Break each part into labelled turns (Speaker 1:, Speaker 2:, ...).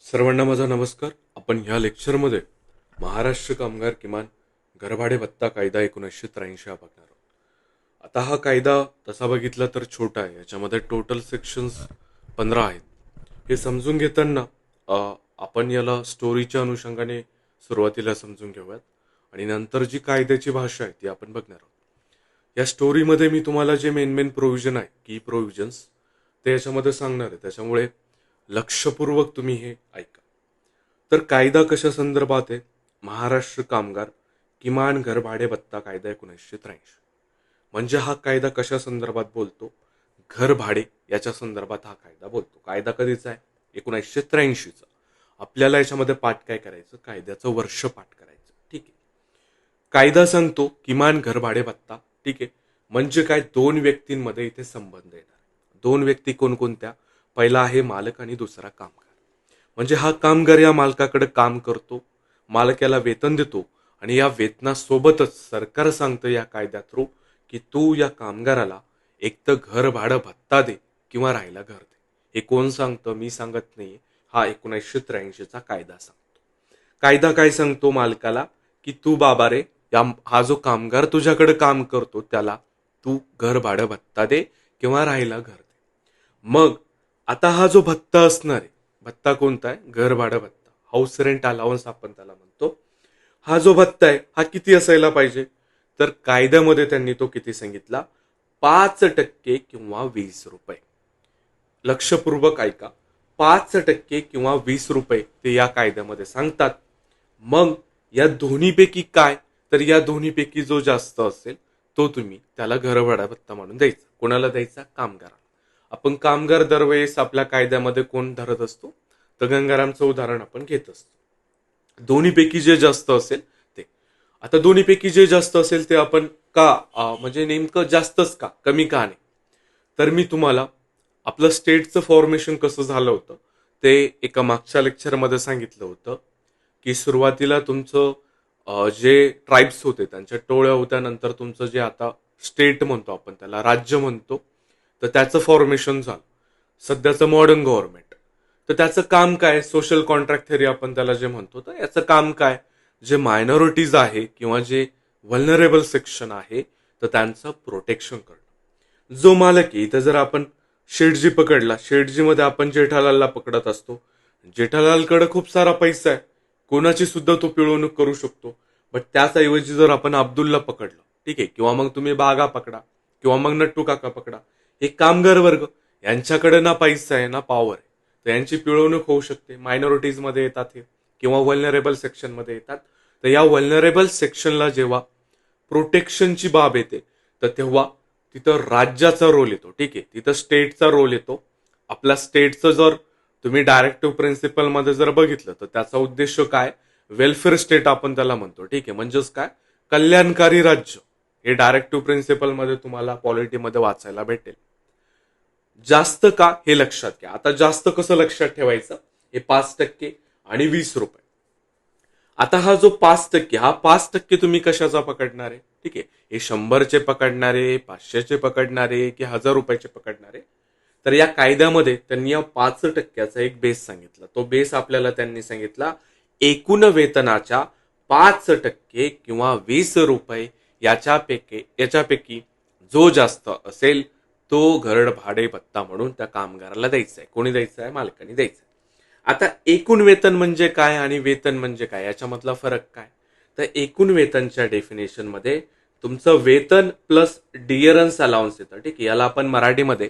Speaker 1: सर्वांना माझा नमस्कार. आपण ह्या लेक्चरमध्ये महाराष्ट्र कामगार किमान घरभाडे भत्ता कायदा 1983 हा बघणार आहोत. आता हा कायदा तसा बघितला तर छोटा आहे. याच्यामध्ये टोटल सेक्शन्स 15 आहेत. हे समजून घेताना आपण याला स्टोरीच्या अनुषंगाने सुरुवातीला समजून घेऊयात आणि नंतर जी कायद्याची भाषा आहे ती आपण बघणार आहोत. या स्टोरीमध्ये मी तुम्हाला जे मेन प्रोव्हिजन आहे, की प्रोव्हिजन्स, ते याच्यामध्ये सांगणार आहे. त्याच्यामुळे लक्षपूर्वक तुम्ही हे ऐका. तर कायदा कशा संदर्भात आहे? महाराष्ट्र कामगार किमान घर भाडे भत्ता कायदा 1983. म्हणजे हा कायदा कशा संदर्भात बोलतो? घर भाडे याच्या संदर्भात हा कायदा बोलतो. कायदा कधीचा आहे? 1983चा. आपल्याला याच्यामध्ये पाठ काय करायचं? कायद्याचं वर्ष पाठ करायचं. ठीक आहे. कायदा सांगतो किमान घर भाडे भत्ता. ठीक आहे. म्हणजे काय? दोन व्यक्तींमध्ये इथे संबंध येणार. दोन व्यक्ती कोणकोणत्या? पहिला आहे मालक आणि दुसरा कामगार. म्हणजे हा कामगार या मालकाकडे काम करतो, मालक याला वेतन देतो आणि या वेतनासोबतच सरकार सांगतं या कायद्या थ्रू की तू या कामगाराला एक तर घर भाडं भत्ता दे किंवा राहायला घर दे. हे कोण सांगतं? मी सांगत नाही. हा 1983चा कायदा सांगतो. कायदा काय सांगतो मालकाला? की तू बाबा रे, हा जो कामगार तुझ्याकडे काम करतो त्याला तू घर भाडं भत्ता दे किंवा राहायला घर दे. मग आता हा जो भत्ता असणार आहे, भत्ता कोणता आहे? घर भाडं भत्ता, हाऊस रेंट अलाउन्स आपण त्याला म्हणतो. हा जो भत्ता आहे हा किती असायला पाहिजे? तर कायद्यामध्ये त्यांनी तो किती सांगितला? 5% किंवा 20 रुपये. लक्षपूर्वक ऐका. 5% किंवा 20 रुपये ते या कायद्यामध्ये सांगतात. मग या दोन्हीपैकी काय? तर या दोन्हीपैकी जो जास्त असेल तो तुम्ही त्याला घरभाडा भत्ता म्हणून द्यायचा. कोणाला द्यायचा? कामगाराला. आपण कामगार दरवेळेस आपल्या कायद्यामध्ये कोण धरत असतो? तर गंगारामचं उदाहरण आपण घेत असतो. दोन्हीपैकी जे जास्त असेल ते. आता दोन्हीपैकी जे जास्त असेल ते आपण का म्हणजे नेमकं जास्तच का, कमी का नाही? तर मी तुम्हाला आपलं स्टेटचं फॉर्मेशन कसं झालं होतं ते एका मागच्या लेक्चरमध्ये सांगितलं होतं. की सुरुवातीला तुमचं जे ट्राईब्स होते त्यांच्या टोळ्या होत्या. नंतर तुमचं जे आता स्टेट म्हणतो आपण त्याला, राज्य म्हणतो, तर त्याचं फॉर्मेशन झालं. सध्याचं मॉडर्न गव्हर्नमेंट. तर त्याचं काम काय? सोशल कॉन्ट्रॅक्ट थेरी आपण त्याला जे म्हणतो, तर याचं काम काय? जे मायनॉरिटीज आहे किंवा जे व्हलनरेबल सेक्शन आहे तर त्यांचं प्रोटेक्शन करणं. जो मालक आहे, इथं जर आपण शेठजी पकडला, शेठजीमध्ये आपण जेठालालला पकडत असतो. जेठालालकडे खूप सारा पैसा आहे, कोणाची सुद्धा तो पिळवणूक करू शकतो. बट त्याच ऐवजी जर आपण अब्दुलला पकडलं, ठीक आहे, किंवा मग तुम्ही बागा पकडा किंवा मग नट्टू काका पकडा, हे कामगार वर्ग, यांच्याकडे ना पैसा आहे ना पॉवर आहे, तर यांची पिळवणूक होऊ शकते. मायनॉरिटीज मध्ये येतात हे, किंवा व्हलनरेबल सेक्शन मध्ये येतात. तर या व्हलनरेबल सेक्शनला जेव्हा प्रोटेक्शनची बाब येते तर तेव्हा तिथं राज्याचा रोल येतो. ठीक आहे, तिथं स्टेटचा रोल येतो. आपल्या स्टेटचं जर तुम्ही डायरेक्टिव्ह प्रिन्सिपल मध्ये जर बघितलं तर त्याचा उद्देश काय? वेलफेअर स्टेट आपण त्याला म्हणतो. ठीक आहे, म्हणजेच काय? कल्याणकारी राज्य. हे डायरेक्टिव्ह प्रिन्सिपल मध्ये तुम्हाला पॉलिटीमध्ये वाचायला भेटेल. जास्त का? हे लक्षात घ्या. आता जास्त कसं लक्षात ठेवायचं? हे 5% आणि 20 रुपये. आता हा जो 5%, हा 5% तुम्ही कशाचा पकडणार आहे? ठीक आहे, हे 100चे पकडणारे, 500चे पकडणारे की 1000 रुपयाचे पकडणारे? तर या कायद्यामध्ये त्यांनी या 5%चा एक बेस सांगितला. तो बेस आपल्याला त्यांनी सांगितला एकूण वेतनाच्या 5% किंवा 20 रुपये याच्यापैकी जो जास्त असेल तो घर भाडे भत्ता म्हणून त्या कामगाराला द्यायचा आहे. कोणी द्यायचा आहे? मालकाने द्यायचा आहे. आता एकूण वेतन म्हणजे काय आणि वेतन म्हणजे काय, याच्यामधला फरक काय? तर एकूण वेतनच्या डेफिनेशन मध्ये तुमचं वेतन प्लस डिअरन्स अलाउन्स येतं. ठीक आहे, याला आपण मराठीमध्ये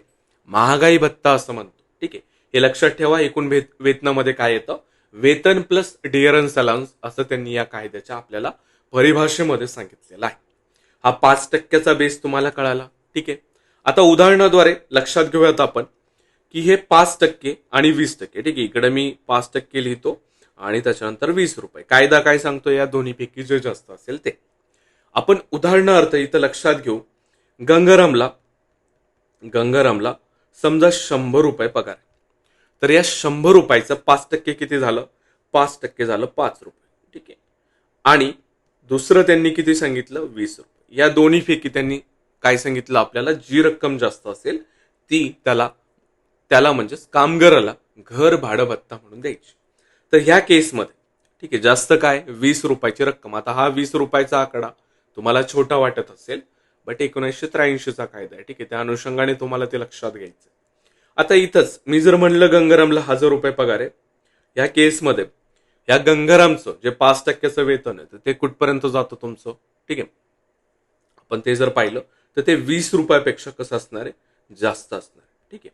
Speaker 1: महागाई भत्ता असं म्हणतो. ठीक आहे, हे लक्षात ठेवा. एकूण वेतनामध्ये काय येतं? वेतन प्लस डिअरन्स अलाउन्स असं त्यांनी या कायद्याच्या आपल्याला परिभाषेमध्ये सांगितलेलं आहे. हा 5%चा बेस तुम्हाला कळाला. ठीक आहे, आता उदाहरणाद्वारे लक्षात घेऊयात आपण की हे 5% आणि 20%. ठीक आहे, इकडे मी 5% लिहितो आणि त्याच्यानंतर 20 रुपये. कायदा काय सांगतो? या दोन्हीपैकी जे जास्त असेल ते. आपण उदाहरणार्थ इथं लक्षात घेऊ. गंगारामला गंगारामला समजा 100 रुपये पगार आहे. तर या 100 रुपयाचं 5% किती झालं? 5% झालं 5 रुपये. ठीक आहे, आणि दुसरं त्यांनी किती सांगितलं? 20 रुपये. या दोन्हीपैकी त्यांनी काय सांगितलं आपल्याला? जी रक्कम जास्त असेल ती त्याला म्हणजेच कामगाराला घर भाडं भत्ता म्हणून द्यायची. तर ह्या केसमध्ये ठीक आहे, जास्त काय 20 रुपयाची रक्कम. आता हा 20 रुपयाचा आकडा तुम्हाला छोटा वाटत असेल, बट 1983चा कायदा आहे. ठीक आहे, त्या अनुषंगाने तुम्हाला ते लक्षात घ्यायचं. आता इथंच मी जर म्हणलं गंगारामला 1000 रुपये पगार आहे, या केसमध्ये या गंगारामचं जे 5% वेतन आहे, तर ते कुठपर्यंत जातं तुमचं? ठीक आहे, आपण ते जर पाहिलं तर ते 20 रुपयापेक्षा कसं असणार आहे? जास्त असणार आहे. ठीक आहे,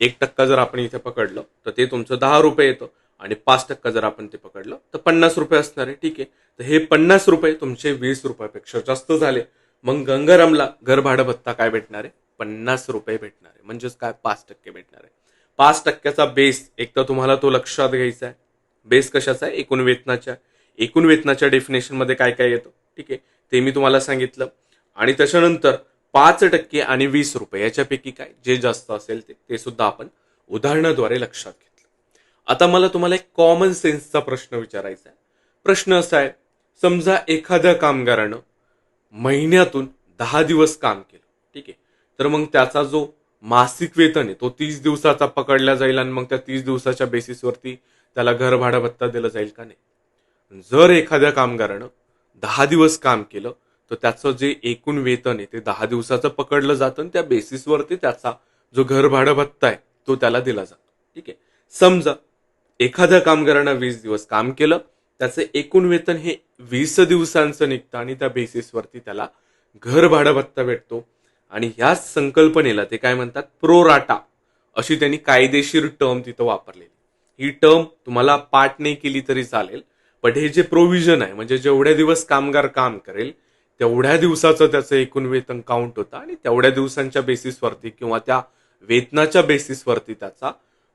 Speaker 1: 1% जर आपण इथे पकडलं तर ते तुमचं 10 रुपये येतं, आणि 5% जर आपण ते पकडलं तर 50 रुपये असणार आहे. ठीक आहे, तर हे 50 रुपये तुमचे 20 रुपयापेक्षा जास्त झाले. मग गंगारामला घर भाडं भत्ता काय भेटणार आहे? 50 रुपये भेटणार आहे. म्हणजेच काय? 5% भेटणार आहे. 5%चा बेस एक तर तुम्हाला तो लक्षात घ्यायचा आहे. बेस कशाचा आहे? एकूण वेतनाच्या. एकूण वेतनाच्या डेफिनेशन मध्ये काय काय येतं? ठीक आहे, ते मी तुम्हाला सांगितलं. आणि त्याच्यानंतर 5% आणि 20 रुपये याच्यापैकी काय जे जास्त असेल ते सुद्धा आपण उदाहरणाद्वारे लक्षात घेतलं. आता मला तुम्हाला एक कॉमन सेन्सचा प्रश्न विचारायचा आहे. प्रश्न असा आहे, समजा एखाद्या कामगारानं महिन्यातून 10 दिवस काम केलं. ठीक आहे, तर मग त्याचा जो मासिक वेतन आहे तो 30 दिवसाचा पकडला जाईल, आणि मग त्या 30 दिवसाच्या बेसिसवरती त्याला घर भाडा भत्ता दिला जाईल का? नाही. जर एखाद्या कामगारानं 10 दिवस काम केलं तर त्याचं जे एकूण वेतन आहे ते 10 दिवसाचं पकडलं जातं, आणि त्या बेसिसवरती त्याचा जो घर भाडं भत्ता आहे तो त्याला दिला जातो. ठीक आहे, समजा एखाद्या कामगारानं 20 दिवस काम केलं, त्याचं एकूण वेतन हे 20 दिवसांचं निघतं, आणि त्या बेसिसवरती त्याला घर भाडं भत्ता भेटतो. आणि ह्याच संकल्पनेला ते काय म्हणतात? प्रोराटा अशी त्यांनी कायदेशीर टर्म तिथं वापरलेली. ही टर्म तुम्हाला पाठ नाही केली तरी चालेल, पण हे जे प्रोव्हिजन आहे, म्हणजे जेवढ्या दिवस कामगार काम करेल तेवढ्या दिवसाचं त्याचं एकूण वेतन काउंट होतं, आणि तेवढ्या दिवसांच्या बेसिसवरती किंवा त्या वेतनाच्या बेसिसवरती त्याचा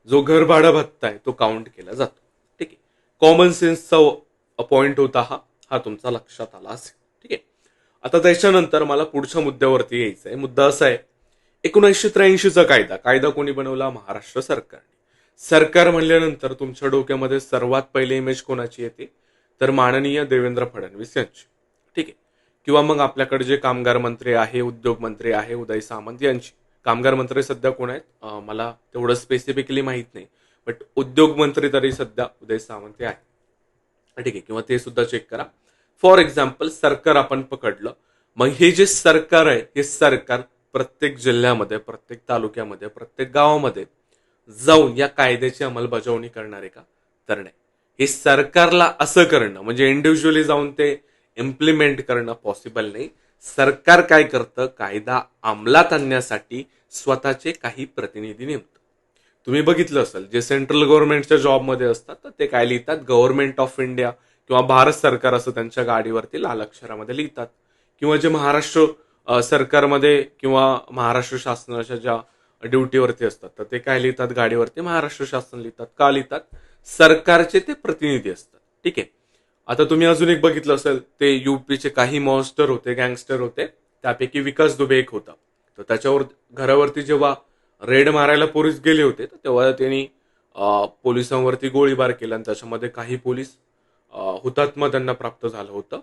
Speaker 1: जो घर भाडा भत्ता आहे तो काउंट केला जातो. ठीक आहे, कॉमन सेन्सचा पॉइंट होता हा हा तुमचा लक्षात आला असेल. ठीक आहे, आता त्याच्यानंतर मला पुढच्या मुद्द्यावरती यायचं आहे. मुद्दा असा आहे, 1983चा कायदा. कायदा कोणी बनवला? महाराष्ट्र सरकारने. सरकार म्हणल्यानंतर तुमच्या डोक्यामध्ये सर्वात पहिले इमेज कोणाची येते? तर माननीय देवेंद्र फडणवीस यांची. ठीक आहे, किंवा मग आपल्याकडे जे कामगार मंत्री आहे, उद्योग मंत्री आहे उदय सामंत यांची. कामगार मंत्री सध्या कोण आहेत मला तेवढं स्पेसिफिकली माहित नाही, बट उद्योग मंत्री तरी सध्या उदय सामंत आहे. ठीक आहे, किंवा ते सुद्धा चेक करा. फॉर एक्झाम्पल सरकार आपण पकडलं, मग हे जे सरकार आहे हे सरकार प्रत्येक जिल्ह्यामध्ये, प्रत्येक तालुक्यामध्ये, प्रत्येक गावामध्ये जाऊन या कायद्याची अंमलबजावणी करणार आहे का? तर नाही. हे सरकारला असं करणं म्हणजे इंडिव्हिज्युअली जाऊन ते इम्प्लिमेंट करणं पॉसिबल नाही. सरकार काय करतं? कायदा अंमलात आणण्यासाठी स्वतःचे काही प्रतिनिधी नेमतं. तुम्ही बघितलं असेल, जे सेंट्रल गव्हर्नमेंटच्या जॉबमध्ये असतात तर ते काय लिहितात? गव्हर्नमेंट ऑफ इंडिया किंवा भारत सरकार असं त्यांच्या गाडीवरती लाल अक्षरामध्ये लिहितात. किंवा जे महाराष्ट्र सरकारमध्ये किंवा महाराष्ट्र शासनाच्या ज्या ड्युटीवरती असतात तर ते काय लिहितात गाडीवरती? महाराष्ट्र शासन लिहितात. का लिहितात? सरकारचे ते प्रतिनिधी असतात. ठीक आहे, आता तुम्ही अजून एक बघितलं असेल, ते युपीचे काही मॉन्स्टर होते, गँगस्टर होते, त्यापैकी विकास दुबे एक होता. तर त्याच्यावर घरावरती जेव्हा रेड मारायला पोलीस गेले होते तर तेव्हा त्यांनी पोलिसांवरती गोळीबार केला, आणि त्याच्यामध्ये काही पोलीस हुतात्मा त्यांना प्राप्त झालं होतं.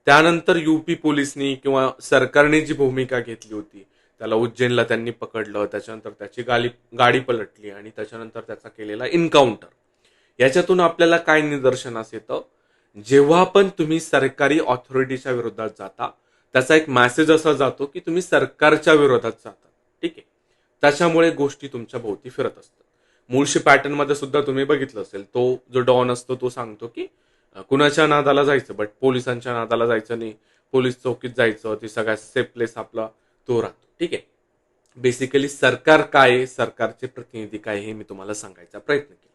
Speaker 1: त्यानंतर युपी पोलिसनी किंवा सरकारने जी भूमिका घेतली होती, त्याला उज्जैनला त्यांनी पकडलं, त्याच्यानंतर त्याची गाडी पलटली, आणि त्याच्यानंतर त्याचा केलेला एन्काउंटर. याच्यातून आपल्याला काय निदर्शनास येतं? जेव्हा पण तुम्ही सरकारी ऑथॉरिटीच्या विरोधात जाता, त्याचा एक मेसेज असा जातो की तुम्ही सरकारच्या विरोधात जाता. ठीक आहे, त्याच्यामुळे गोष्टी तुमच्या भोवती फिरत असतात. मुळशी पॅटर्न मध्ये सुद्धा तुम्ही बघितलं असेल, तो जो डॉन असतो तो सांगतो की कुणाच्या नादाला जायचं, बट पोलिसांच्या नादाला जायचं नाही, पोलीस चौकीत जायचं, ती सगळ्यात सेफ प्लेस आपला तो राहतो. ठीक आहे, बेसिकली सरकार काय आहे, सरकारचे प्रतिनिधी काय, हे मी तुम्हाला सांगायचा प्रयत्न केला.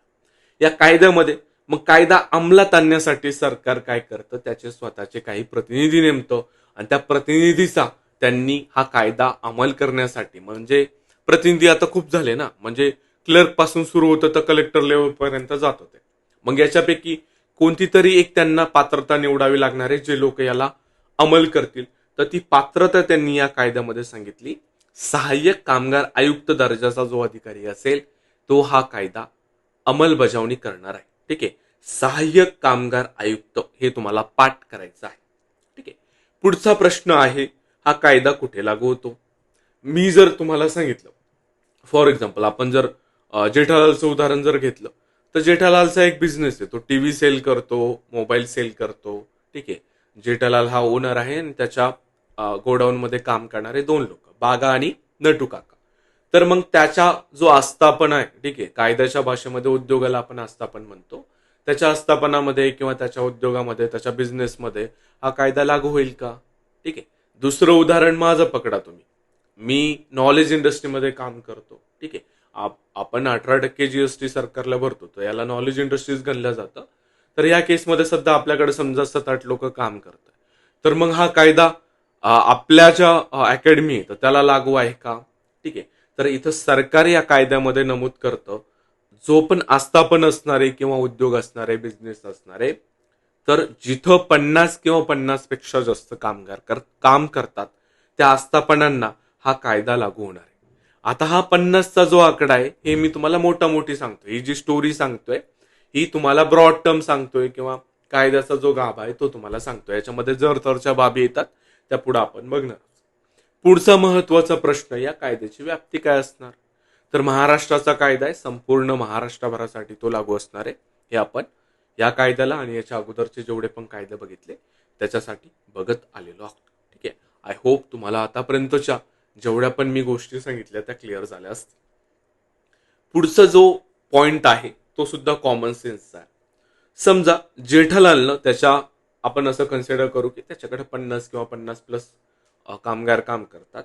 Speaker 1: या कायद्यामध्ये मग कायदा अंमलात आणण्यासाठी सरकार काय करतं? त्याचे स्वतःचे काही प्रतिनिधी नेमतं, आणि त्या प्रतिनिधीचा त्यांनी हा कायदा अंमल करण्यासाठी, म्हणजे प्रतिनिधी आता खूप झाले ना, म्हणजे क्लर्क पासून सुरू होतं तर कलेक्टर लेवल पर्यंत जात होते. मग याच्यापैकी कोणती तरी एक त्यांना पात्रता निवडावी लागणार आहे, जे लोक याला अंमल करतील. तर ती पात्रता त्यांनी या कायद्यामध्ये सांगितली. सहाय्यक कामगार आयुक्त दर्जाचा जो अधिकारी असेल तो हा कायदा अंमलबजावणी करणार आहे. ठीक आहे, सहाय्यक कामगार आयुक्त हे तुम्हाला पाठ करायचं आहे. ठीक आहे, पुढचा प्रश्न आहे, हा कायदा कुठे लागू होतो? मी जर तुम्हाला सांगितलं, फॉर एक्झाम्पल आपण जर जेठालालचं उदाहरण जर घेतलं, तर जेठालालचा एक बिझनेस आहे, तो टीव्ही सेल करतो, मोबाईल सेल करतो. ठीक आहे. जेठालाल हा ओनर आहे आणि त्याच्या गोडाऊन मध्ये काम करणारे दोन लोक, बागा आणि नटू काका. तर मग त्याचा जो आस्थापन आहे, ठीक आहे, कायद्याच्या भाषेमध्ये उद्योगाला आपण आस्थापन म्हणतो, त्याच्या आस्थापनामध्ये किंवा त्याच्या उद्योगामध्ये, त्याच्या बिझनेसमध्ये हा कायदा लागू होईल का? ठीक आहे. दुसरं उदाहरण माझं पकडा तुम्ही. मी नॉलेज इंडस्ट्रीमध्ये काम करतो. ठीक आहे. आपण 18% जीएसटी सरकारला भरतो, तर याला नॉलेज इंडस्ट्रीज गणलं जातं. तर या केसमध्ये सध्या आपल्याकडे समजा 7-8 लोक काम करतात. तर मग हा कायदा आपल्या ज्या अकॅडमी आहे तर त्याला लागू आहे का? ठीक आहे. तर इथं सरकार या कायद्यामध्ये नमूद करतं, जो पण आस्थापन असणारे किंवा उद्योग असणारे, बिझनेस असणारे, तर जिथं 50 किंवा 50 पेक्षा जास्त कामगार काम करतात, त्या आस्थापनांना हा कायदा लागू होणार आहे. आता हा 50चा जो आकडा आहे, हे मी तुम्हाला मोठी सांगतोय. ही जी स्टोरी सांगतोय, ही तुम्हाला ब्रॉड टर्म सांगतोय किंवा कायद्याचा जो गाभा आहे तो तुम्हाला सांगतोय. याच्यामध्ये जर तरच्या बाबी येतात, त्या पुढे आपण बघणार. पुढचा महत्वाचा प्रश्न, या कायद्याची व्याप्ती काय असणार? तर महाराष्ट्राचा कायदा आहे, संपूर्ण महाराष्ट्रभरासाठी तो लागू असणार आहे. हे आपण या कायद्याला आणि याच्या अगोदरचे जेवढे पण कायदे बघितले त्याच्यासाठी बघत आलेलो आहोत. ठीक आहे. आय होप तुम्हाला आतापर्यंतच्या जेवढ्या पण मी गोष्टी सांगितल्या त्या क्लिअर झाल्या असतील. पुढचा जो पॉइंट आहे तो सुद्धा कॉमन सेन्सचा आहे. समजा जेठालालनं त्याच्या, आपण असं कन्सिडर करू की त्याच्याकडे 50 किंवा 50 प्लस कामगार काम करतात.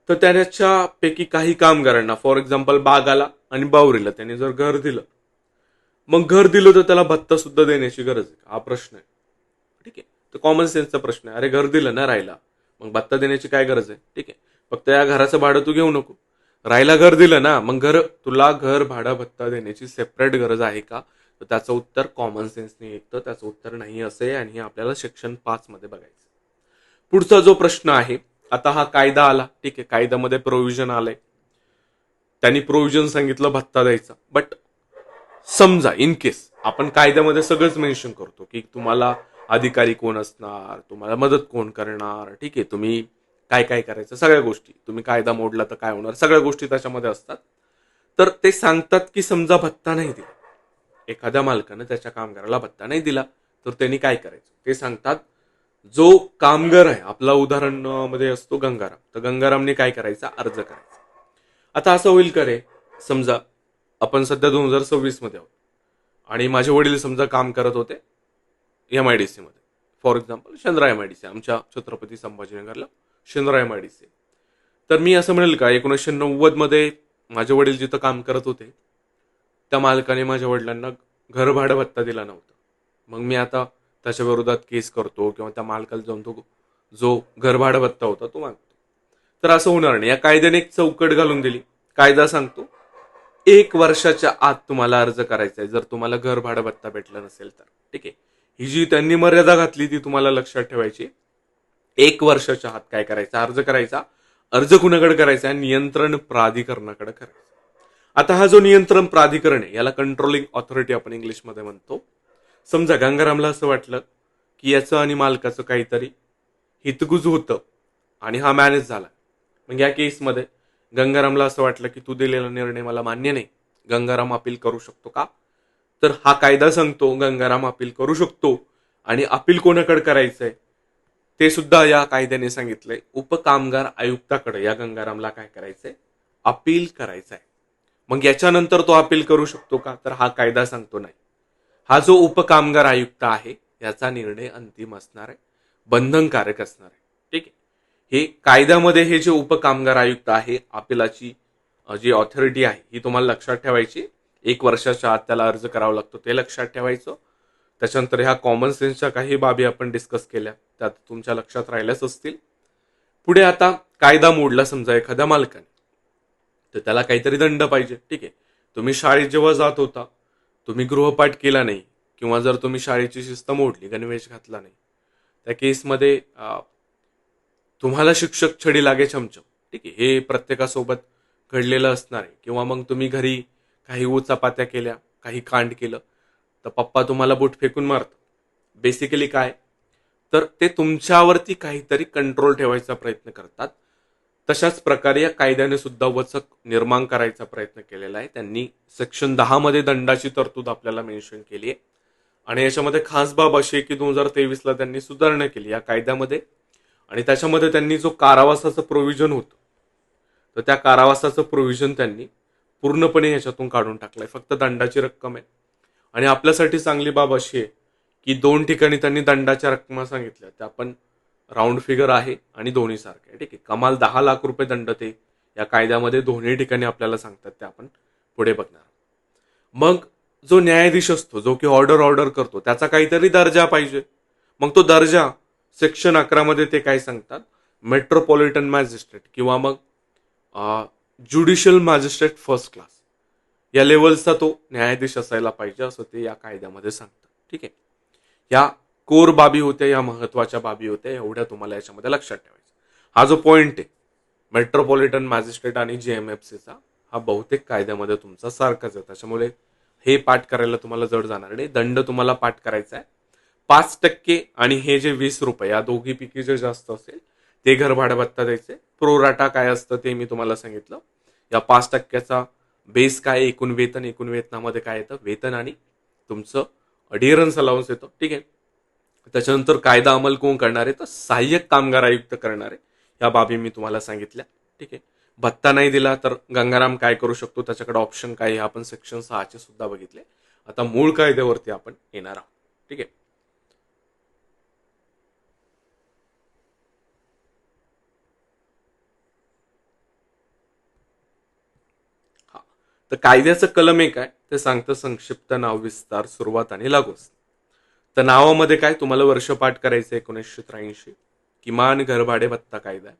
Speaker 1: तर त्याच्यापैकी काही कामगारांना, फॉर एक्झाम्पल बागाला आणि बावरीला त्याने जर घर दिलं, मग घर दिलं तर त्याला भत्ता सुद्धा देण्याची गरज आहे, हा प्रश्न आहे. ठीक आहे. तर कॉमन सेन्सचा प्रश्न आहे. अरे घर दिलं ना राहायला, मग भत्ता देण्याची काय गरज आहे? ठीक आहे. फक्त या घराचं भाडं तू घेऊ नको. राहायला घर दिलं ना, मग तुला घर भाडा भत्ता देण्याची सेपरेट गरज आहे का? तर त्याचं उत्तर कॉमन सेन्सने येतं, त्याचं उत्तर नाही असे, आणि हे आपल्याला सेक्शन 5 मध्ये बघायचं. पुढचा जो प्रश्न आहे, आता हा कायदा आला, ठीक आहे, कायद्यामध्ये प्रोव्हिजन आलंय, त्यांनी प्रोव्हिजन सांगितलं भत्ता द्यायचा. बट समजा इन केस आपण कायद्यामध्ये सगळंच मेन्शन करतो की तुम्हाला अधिकारी कोण असणार, तुम्हाला मदत कोण करणार, ठीक आहे, तुम्ही काय काय करायचं, सगळ्या गोष्टी, तुम्ही कायदा मोडला तर काय होणार, सगळ्या गोष्टी त्याच्यामध्ये असतात. तर ते सांगतात की समजा भत्ता नाही दिला, एखाद्या मालकानं त्याच्या कामगाराला भत्ता नाही दिला, तर त्यांनी काय करायचं ते सांगतात. जो कामगार आहे, आपला उदाहरण मध्ये असतो गंगाराम, तर गंगारामने काय करायचा, अर्ज करायचा. आता असं होईल का रे, समजा आपण सध्या 2026 मध्ये आहोत आणि माझे वडील समजा काम करत होते MIDC मध्ये, फॉर एक्झाम्पल शेंद्रा MIDC, आमच्या छत्रपती संभाजीनगरला शेंद्रा MIDC. तर मी असं म्हणेल का 1990 मध्ये माझे वडील जिथं काम करत होते त्या मालकाने माझ्या वडिलांना घर भाडं भत्ता दिला नव्हता, मग मी आता त्याच्या विरोधात केस करतो किंवा त्या मालकाला जाऊन तो जो घर भाडं भत्ता होता तो मागतो? तर असं होणार नाही. या कायद्याने एक चौकट घालून दिली. कायदा सांगतो 1 वर्षाच्या आत तुम्हाला अर्ज करायचा आहे, जर तुम्हाला घर भाडं भत्ता भेटला नसेल तर. ठीक आहे. ही जी त्यांनी मर्यादा घातली ती तुम्हाला लक्षात ठेवायची. 1 वर्षाच्या आत काय करायचा, अर्ज करायचा. अर्ज कुणाकडे करायचा, नियंत्रण प्राधिकरणाकडे करायचा. आता हा जो नियंत्रण प्राधिकरण आहे याला कंट्रोलिंग ऑथॉरिटी आपण इंग्लिशमध्ये म्हणतो. समजा गंगारामला असं वाटलं की याचं आणि मालकाचं काहीतरी हितगुज होतं आणि हा मॅनेज झाला, मग या केसमध्ये गंगारामला असं वाटलं की तू दिलेला निर्णय मला मान्य नाही, गंगाराम अपील करू शकतो का? तर हा कायदा सांगतो गंगाराम अपील करू शकतो. आणि अपील कोणाकडे करायचंय ते सुद्धा या कायद्याने सांगितलंय, उपकामगार आयुक्ताकडे या गंगारामला काय करायचंय, अपील करायचंय. मग याच्यानंतर तो अपील करू शकतो का? तर हा कायदा सांगतो नाही. हा जो उपकामगार आयुक्त आहे याचा निर्णय अंतिम असणार आहे, बंधनकारक असणार आहे. ठीक आहे. हे कायद्यामध्ये हे जे उपकामगार आयुक्त आहे, अपिलाची जी ऑथॉरिटी आहे ही तुम्हाला लक्षात ठेवायची. 1 वर्षाच्या आत त्याला अर्ज करावा लागतो ते लक्षात ठेवायचं. त्याच्यानंतर ह्या कॉमन सेन्सच्या काही बाबी आपण डिस्कस केल्या, त्यात तुमच्या लक्षात राहिल्याच असतील. पुढे आता कायदा मोडला समजा एखाद्या मालकाने, तर त्याला काहीतरी दंड पाहिजे. ठीक आहे. तुम्ही शाळेत जेव्हा जात होता, तुम्ही गृहपाठ केला नाही किंवा जर तुम्ही शाळेची शिस्त मोडली, गणवेश घातला नाही, त्या केसमध्ये तुम्हाला शिक्षक छडी लागे छमछम. ठीक आहे. हे प्रत्येकासोबत घडलेलं असणार आहे. किंवा मग तुम्ही घरी काही उचापात्या केल्या, काही कांड केलं, तर पप्पा तुम्हाला बूट फेकून मारतात. बेसिकली काय, तर ते तुमच्यावरती काहीतरी कंट्रोल ठेवायचा प्रयत्न करतात. तशाच प्रकारे या कायद्याने सुद्धा वचक निर्माण करायचा प्रयत्न केलेला आहे. त्यांनी सेक्शन 10 मध्ये दंडाची तरतूद आपल्याला मेन्शन केली आहे. आणि याच्यामध्ये खास बाब अशी आहे की 2023ला त्यांनी सुधारणा केली या कायद्यामध्ये. आणि त्याच्यामध्ये त्यांनी जो कारावासाचं प्रोव्हिजन होतं, तर त्या कारावासाचं प्रोव्हिजन त्यांनी पूर्णपणे याच्यातून काढून टाकलंय. फक्त दंडाची रक्कम आहे. आणि आपल्यासाठी चांगली बाब अशी आहे की 2 ठिकाणी त्यांनी दंडाच्या रक्कमा सांगितल्या, त्या पण राऊंड फिगर आहे आणि दोन्ही सारखे आहे. ठीक आहे, कमाल 10 लाख रुपये दंड ते या कायद्यामध्ये दोन्ही ठिकाणी आपल्याला सांगतात, ते आपण पुढे बघणार. मग जो न्यायाधीश असतो, जो की ऑर्डर करतो, त्याचा काहीतरी दर्जा पाहिजे. मग तो दर्जा सेक्शन 11 मध्ये ते काय सांगतात, मेट्रोपॉलिटन मॅजिस्ट्रेट किंवा मग ज्युडिशियल मॅजिस्ट्रेट फर्स्ट क्लास या लेवलचा तो न्यायाधीश असायला पाहिजे, असं ते या कायद्यामध्ये सांगतात. ठीक आहे, या कोर बाबी होत्या, या महत्वाच्या बाबी होत्या, एवढ्या तुम्हाला याच्यामध्ये लक्षात ठेवायचं. हा जो पॉइंट आहे मेट्रोपॉलिटन मॅजिस्ट्रेट आणि जेएमएफसीचा, हा बहुतेक कायद्यामध्ये तुमचा सारखाच आहे. त्याच्यामुळे हे पाठ करायला तुम्हाला जड जाणार नाही. दंड तुम्हाला पाठ करायचा आहे 5% आणि हे जे 20 रुपये, या दोघीपैकी जे जास्त असेल ते घर भाडं भत्ता द्यायचे. प्रोराटा काय असतं ते मी तुम्हाला सांगितलं. या 5%चा बेस काय, एकूण वेतनामध्ये काय येतं, वेतन आणि तुमचं अडिअरन्स अलाउन्स येतं. ठीक आहे, त्याच्यानंतर कायदा अंमल कोण करणार आहे, तर सहाय्यक कामगार आयुक्त करणार आहे. या बाबी मी तुम्हाला सांगितल्या. ठीक आहे, भत्ता नाही दिला तर गंगाराम काय करू शकतो, त्याच्याकडे ऑप्शन काय, हे आपण सेक्शन 6 सुद्धा बघितले. आता मूळ कायद्यावरती आपण येणार आहोत. ठीक आहे, हा, तर कायद्याचं कलम एक आहे, ते सांगतं संक्षिप्त नाव, विस्तार, सुरुवात आणि लागू. तर नावामध्ये काय तुम्हाला वर्षपाठ करायचं 1983, किमान घरभाडे भत्ता कायदा आहे.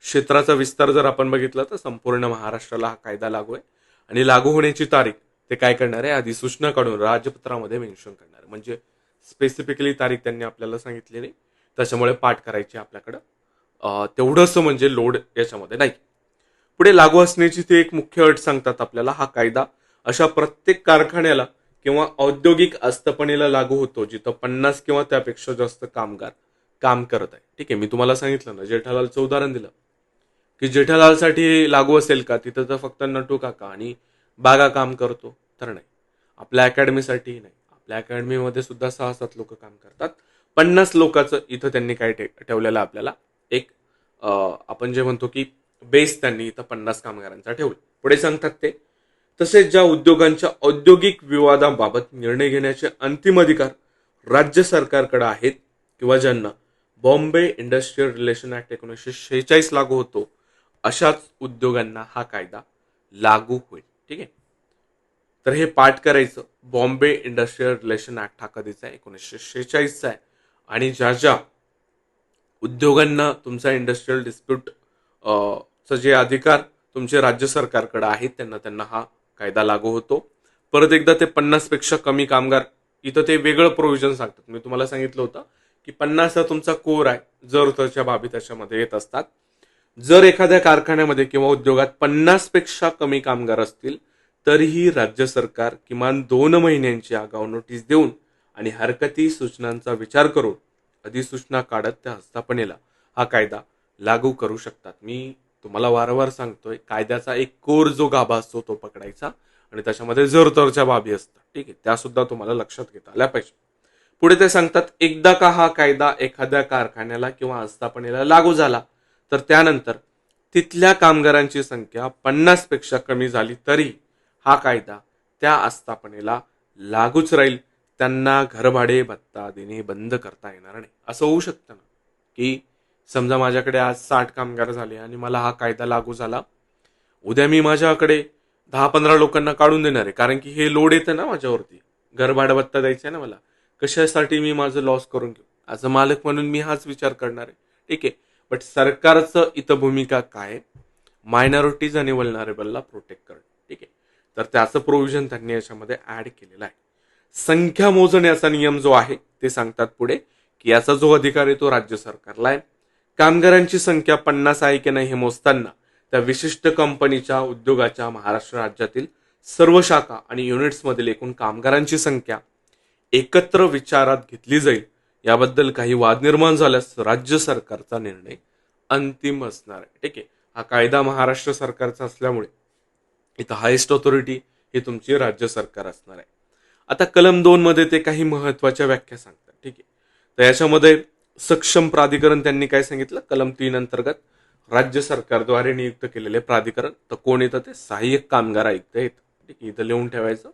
Speaker 1: क्षेत्राचा विस्तार जर आपण बघितला तर संपूर्ण महाराष्ट्राला हा कायदा लागू आहे. आणि लागू होण्याची तारीख ते काय करणार आहे, अधिसूचना काढून राजपत्रामध्ये मेन्शन करणार आहे. म्हणजे स्पेसिफिकली तारीख त्यांनी आपल्याला सांगितली नाही, त्याच्यामुळे पाठ करायची आपल्याकडं तेवढंसं म्हणजे लोड याच्यामध्ये नाही. पुढे लागू असण्याची ते एक मुख्य अट सांगतात आपल्याला. हा कायदा अशा प्रत्येक कारखान्याला किंवा औद्योगिक आस्थापनेला लागू होतो जिथं 50 किंवा त्यापेक्षा जास्त कामगार काम करत आहे. ठीक आहे, मी तुम्हाला सांगितलं ना, जेठालालचं उदाहरण दिलं की जेठालालसाठी लागू असेल का, तिथं तर फक्त नटू काका आणि बागा काम करतो, तर नाही. आपल्या अकॅडमीसाठी नाही, आपल्या अकॅडमीमध्ये सुद्धा 6-7 लोक काम करतात. 50 लोकांचं इथं त्यांनी काय ठेवलेलं आपल्याला एक आपण जे म्हणतो की बेस त्यांनी इथं 50 कामगारांचा ठेवला. पुढे सांगतात ते, तसेच ज्या उद्योगांच्या औद्योगिक विवादांबाबत निर्णय घेण्याचे अंतिम अधिकार राज्य सरकारकडे आहेत किंवा ज्यांना बॉम्बे इंडस्ट्रियल रिलेशन ऍक्ट 1946 लागू होतो, अशाच उद्योगांना हा कायदा लागू होईल. ठीक आहे, तर हे पाठ करायचं. बॉम्बे इंडस्ट्रियल रिलेशन ऍक्ट हा कधीचा आहे, 1946चा आहे. आणि ज्या ज्या उद्योगांना तुमचा इंडस्ट्रियल डिस्प्यूट जे अधिकार तुमचे राज्य सरकारकडे आहेत, त्यांना त्यांना हा कायदा लागू होतो. परत एकदा ते 50 पेक्षा कमी कामगार, इथं ते वेगळं प्रोव्हिजन सांगतात. मी तुम्हाला सांगितलं होतं की 50 हा तुमचा कोर आहे, जर त्याच्या बाबी त्याच्यामध्ये येत असतात. जर एखाद्या कारखान्यामध्ये किंवा उद्योगात 50 पेक्षा कमी कामगार असतील, तरीही राज्य सरकार किमान 2 महिन्यांची आगाऊ नोटीस देऊन आणि हरकती सूचनांचा विचार करून अधिसूचना काढत त्या आस्थापनेला हा कायदा लागू करू शकतात. मी तुम्हाला वारंवार सांगतोय, कायद्याचा एक कोर जो गाभा असतो तो पकडायचा आणि त्याच्यामध्ये जरतरच्या बाबी असतात. ठीक आहे, त्या सुद्धा तुम्हाला लक्षात घेता आल्या पाहिजे. पुढे ते सांगतात, एकदा का हा कायदा एखाद्या कारखान्याला किंवा आस्थापनेला लागू झाला, तर त्यानंतर तिथल्या कामगारांची संख्या 50 पेक्षा कमी झाली तरी हा कायदा त्या आस्थापनेला लागूच राहील. त्यांना घरभाडे भत्ता देणे बंद करता येणार नाही. असं होऊ शकतं ना की समजा माझ्याकडे आज 60 कामगार झाले आणि मला हा कायदा लागू झाला, उद्या मी माझ्याकडे 10-15 लोकांना काढून देणार आहे, कारण की हे लोड येतं ना माझ्यावरती, घरभाडा भत्ता द्यायचा आहे ना मला. कशासाठी मी माझं लॉस करून घेऊ, ॲज अ मालक म्हणून मी हाच विचार करणार आहे. ठीक आहे, बट सरकारचं इथं भूमिका काय, मायनॉरिटीज आणि वल्नरेबलला प्रोटेक्ट करणं. ठीक आहे, तर त्याचं प्रोव्हिजन त्यांनी याच्यामध्ये ऍड केलेलं आहे. संख्या मोजण्याचा नियम जो आहे ते सांगतात पुढे की याचा जो अधिकार आहे तो राज्य सरकारला आहे. कामगारांची संख्या 50 आहे की नाही हे मोजताना त्या विशिष्ट कंपनीच्या उद्योगाच्या महाराष्ट्र राज्यातील सर्व शाखा आणि युनिट्स मधील एकूण कामगारांची संख्या एकत्र विचारात घेतली जाईल. याबद्दल काही वाद निर्माण झाल्यास राज्य सरकारचा निर्णय अंतिम असणार आहे. ठीक आहे, हा कायदा महाराष्ट्र सरकारचा असल्यामुळे इथं हायेस्ट ऑथॉरिटी ही तुमची राज्य सरकार असणार आहे. आता कलम 2 मध्ये ते काही महत्वाच्या व्याख्या सांगतात. ठीक आहे. तर याच्यामध्ये सक्षम प्राधिकरण त्यांनी काय सांगितलं, कलम 3 अंतर्गत राज्य सरकारद्वारे नियुक्त केलेले प्राधिकरण. तर कोण येतं, ते सहाय्यक कामगार आयुक्त येतं. ठीक आहे, इथं लिहून ठेवायचं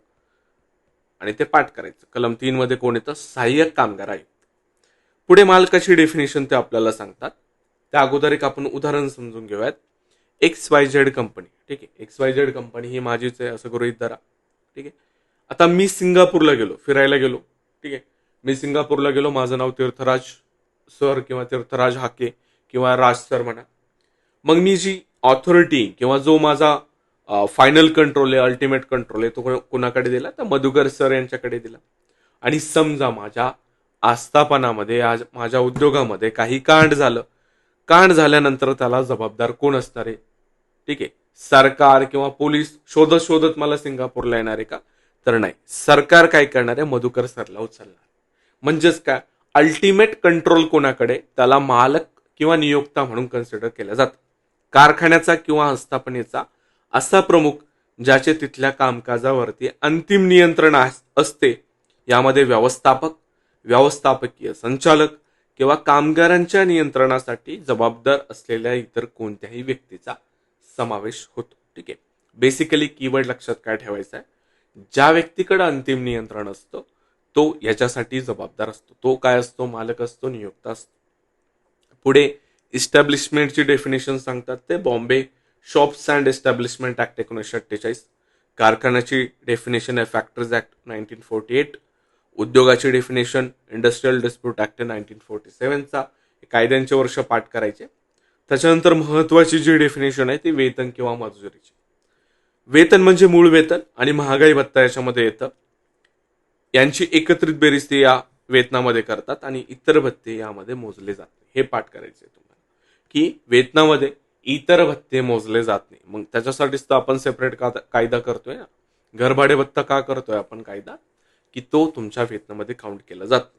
Speaker 1: आणि ते पाठ करायचं. कलम 3 मध्ये कोण येतं, सहाय्यक कामगार आयुक्त. पुढे मालकाची डेफिनेशन ते आपल्याला सांगतात. त्या अगोदर एक आपण उदाहरण समजून घेऊयात. XYZ company. ठीक आहे, XYZ कंपनी ही माझीच आहे असं गृहीत धरा. ठीक आहे. आता मी सिंगापूरला गेलो, फिरायला गेलो. ठीक आहे, मी सिंगापूरला गेलो, माझं नाव तीर्थराज सर किंवा तीर्थराज हाके किंवा राज सर म्हणा. मग मी जी ऑथॉरिटी किंवा जो माझा फायनल कंट्रोल आहे, अल्टिमेट कंट्रोल आहे, तो कोणाकडे दिला, तर मधुकर सर यांच्याकडे दिला. आणि समजा माझ्या आस्थापनामध्ये, आज माझ्या उद्योगामध्ये काही कांड झालं. कांड झाल्यानंतर त्याला जबाबदार कोण असणार आहे? ठीक आहे, सरकार किंवा पोलीस शोधत शोधत मला सिंगापूरला येणार आहे का? तर नाही, सरकार काय करणार आहे, मधुकर सरला उचलणार. म्हणजेच काय, अल्टिमेट कंट्रोल कोणाकडे, त्याला मालक किंवा नियोक्ता म्हणून कन्सिडर केलं जातं. कारखान्याचा किंवा आस्थापनेचा असा प्रमुख ज्याचे तिथल्या कामकाजावरती अंतिम नियंत्रण असते. यामध्ये व्यवस्थापक, व्यवस्थापकीय संचालक किंवा कामगारांच्या नियंत्रणासाठी जबाबदार असलेल्या इतर कोणत्याही व्यक्तीचा समावेश होतो. ठीक आहे, बेसिकली कीवर्ड लक्षात काय ठेवायचा आहे, ज्या व्यक्तीकडे अंतिम नियंत्रण असतं तो याच्यासाठी जबाबदार असतो. तो काय असतो, मालक असतो, नियोक्ता असतो. पुढे इस्टॅब्लिशमेंटची डेफिनेशन सांगतात ते Bombay shops and establishment act 1948. कारखान्याची डेफिनेशन आहे फॅक्टरीज ऍक्ट 1948. उद्योगाची डेफिनेशन इंडस्ट्रियल डिस्प्यूट ऍक्ट 1947चा. कायद्यांचे वर्ष पाठ करायचे. त्याच्यानंतर महत्वाची जी डेफिनेशन आहे ती वेतन किंवा मजुरीची. वेतन म्हणजे मूळ वेतन आणि महागाई भत्ता याच्यामध्ये येतं. यांची एकत्रित बेरीज ते या वेतनामध्ये करतात आणि इतर भत्ते यामध्ये मोजले जाते. हे पाठ करायचे तुम्हाला, की वेतनामध्ये इतर भत्ते मोजले जात नाही. मग त्याच्यासाठीच तर आपण सेपरेट कायदा करतोय ना. घरभाडे भत्ता का करतोय आपण कायदा, की तो तुमच्या वेतनामध्ये काउंट केला जातो.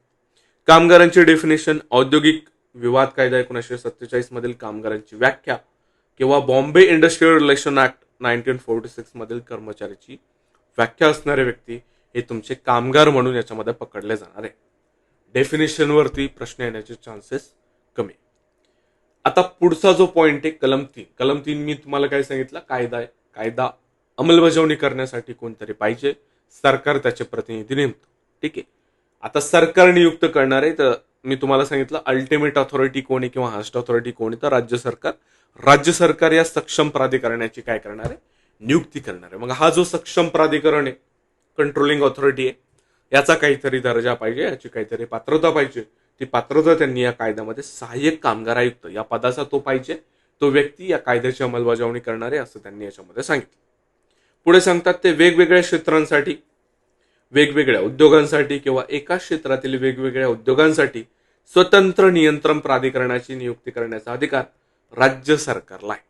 Speaker 1: कामगारांची डेफिनेशन औद्योगिक विवाद कायदा 1947 मधील कामगारांची व्याख्या किंवा बॉम्बे इंडस्ट्रियल रिलेशन ऍक्ट 1946 मधील कर्मचाऱ्याची व्याख्या असणारे व्यक्ती हे तुमचे कामगार म्हणून याच्यामध्ये पकडले जाणार आहे. डेफिनेशनवरती प्रश्न येण्याचे चान्सेस कमी. आता पुढचा जो पॉइंट आहे कलम 3. कलम 3 मी तुम्हाला काय सांगितलं, कायदा आहे. कायदा अंमलबजावणी करण्यासाठी कोणतरी पाहिजे, सरकार त्याचे प्रतिनिधी नेमतो. ठीक आहे. आता सरकार नियुक्त करणार आहे, तर मी तुम्हाला सांगितलं अल्टिमेट ऑथॉरिटी कोणी किंवा हायेस्ट ऑथॉरिटी कोणी, तर राज्य सरकार. राज्य सरकार या सक्षम प्राधिकरणाची काय करणार आहे, नियुक्ती करणार आहे. मग हा जो सक्षम प्राधिकरण आहे, कंट्रोलिंग ऑथॉरिटी आहे, याचा काहीतरी दर्जा पाहिजे, याची काहीतरी पात्रता पाहिजे. ती पात्रता त्यांनी या कायद्यामध्ये सहाय्यक कामगार आयुक्त या पदाचा तो पाहिजे, तो व्यक्ती या कायद्याची अंमलबजावणी करणारे असं त्यांनी याच्यामध्ये सांगितलं. पुढे सांगतात ते वेगवेगळ्या क्षेत्रांसाठी, वेगवेगळ्या उद्योगांसाठी किंवा एकाच क्षेत्रातील वेगवेगळ्या उद्योगांसाठी स्वतंत्र नियंत्रण प्राधिकरणाची नियुक्ती करण्याचा अधिकार राज्य सरकारला आहे.